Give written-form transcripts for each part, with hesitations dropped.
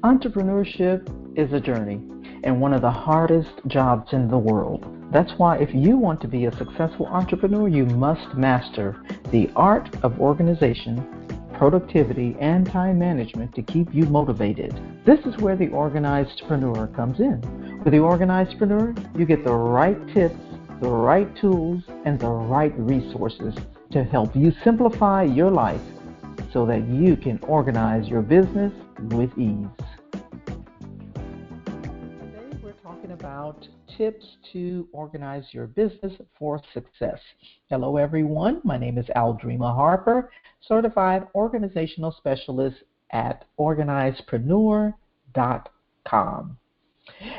Entrepreneurship is a journey and one of the hardest jobs in the world. That's why if you want to be a successful entrepreneur, you must master the art of organization, productivity, and time management to keep you motivated. This is where the organizedpreneur comes in. With the organizedpreneur, you get the right tips, the right tools, and the right resources to help you simplify your life so that you can organize your business with ease. Today we're talking about tips to organize your business for success. Hello everyone, my name is Aldrima Harper, certified organizational specialist at organizedpreneur.com.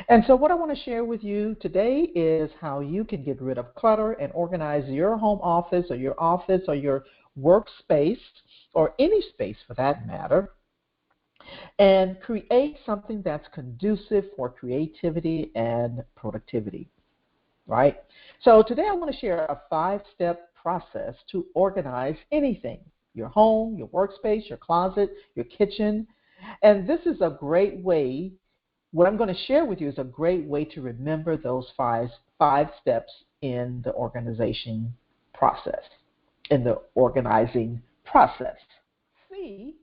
And so what I want to share with you today is how you can get rid of clutter and organize your home office or your workspace or any space for that matter, and create something that's conducive for creativity and productivity, right? So today I want to share a 5-step process to organize anything, your home, your workspace, your closet, your kitchen. And this is a great way, what I'm going to share with you is a great way to remember those five steps in the organizing process. C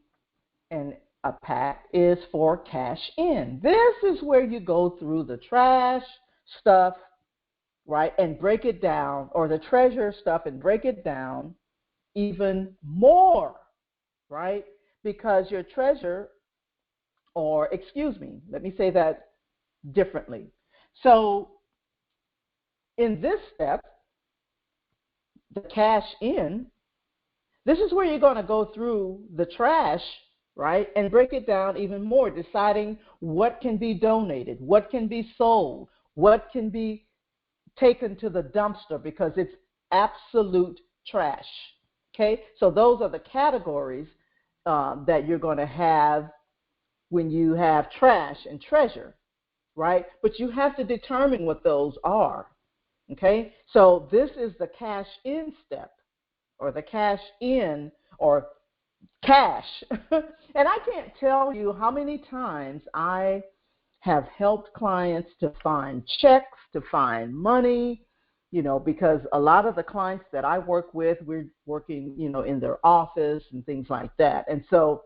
in A.P.A.C.T is for cash in. This is where you go through the trash stuff, right, and break it down, or the treasure stuff and break it down even more, right? Because your treasure, let me say that differently. So in this step, the cash in, this is where you're going to go through the trash, right, and break it down even more, deciding what can be donated, what can be sold, what can be taken to the dumpster because it's absolute trash. Okay, so those are the categories that you're going to have when you have trash and treasure, right? But you have to determine what those are. Okay, so this is the cash in step, or the cash in, or cash. And I can't tell you how many times I have helped clients to find checks, to find money, because a lot of the clients that I work with, we're working, in their office and things like that. And so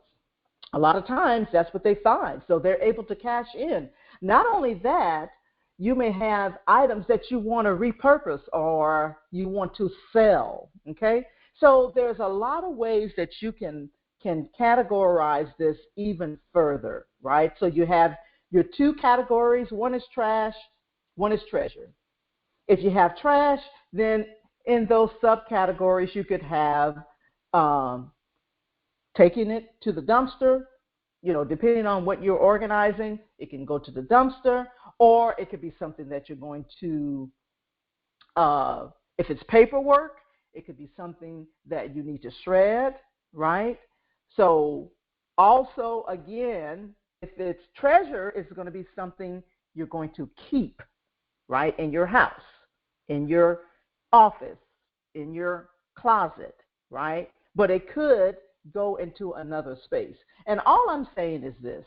a lot of times that's what they find. So they're able to cash in. Not only that, you may have items that you want to repurpose or you want to sell, okay? So there's a lot of ways that you can categorize this even further, right? So you have your 2 categories. One is trash, one is treasure. If you have trash, then in those subcategories you could have taking it to the dumpster, depending on what you're organizing, it can go to the dumpster, or it could be something that you're going to, if it's paperwork, it could be something that you need to shred, right? So also, again, if it's treasure, it's going to be something you're going to keep, right, in your house, in your office, in your closet, right? But it could go into another space. And all I'm saying is this.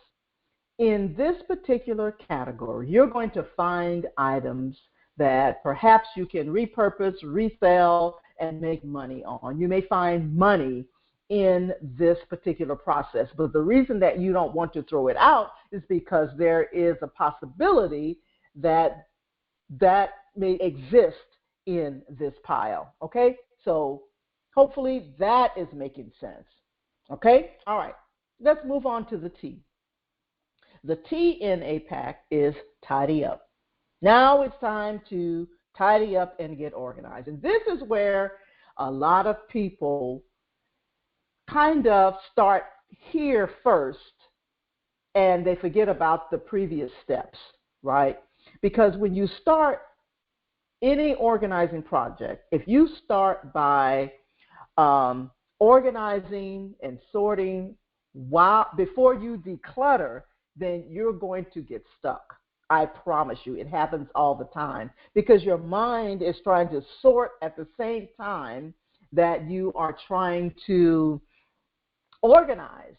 In this particular category, you're going to find items that perhaps you can repurpose, resell, and make money on. You may find money in this particular process, but the reason that you don't want to throw it out is because there is a possibility that may exist in this pile, okay? So hopefully that is making sense, okay? All right, let's move on to the T. The T in A.P.A.C.T is tidy up. Now it's time to tidy up and get organized. And this is where a lot of people kind of start here first and they forget about the previous steps, right? Because when you start any organizing project, if you start by organizing and sorting before you declutter, then you're going to get stuck. I promise you, it happens all the time because your mind is trying to sort at the same time that you are trying to organize,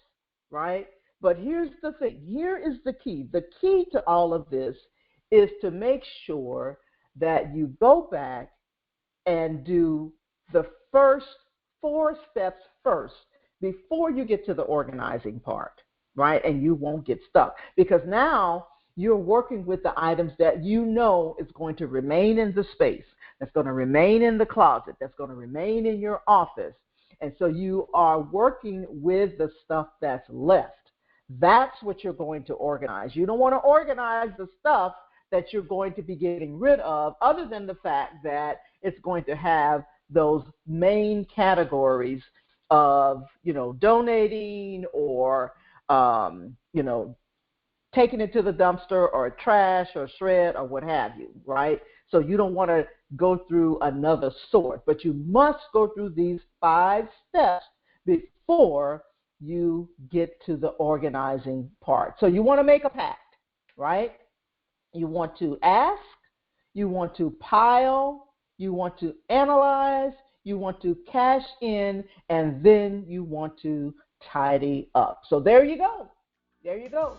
right? But here's the thing. Here is the key. The key to all of this is to make sure that you go back and do the first 4 steps first before you get to the organizing part, right? And you won't get stuck because now you're working with the items that you know is going to remain in the space, that's going to remain in the closet, that's going to remain in your office. And so you are working with the stuff that's left. That's what you're going to organize. You don't want to organize the stuff that you're going to be getting rid of, other than the fact that it's going to have those main categories of, donating or, taking it to the dumpster or trash or shred or what have you, right? So you don't want to go through another sort, but you must go through these 5 steps before you get to the organizing part. So you want to make a pact, right? You want to ask, you want to pile, you want to analyze, you want to cash in, and then you want to tidy up. So there you go. There you go.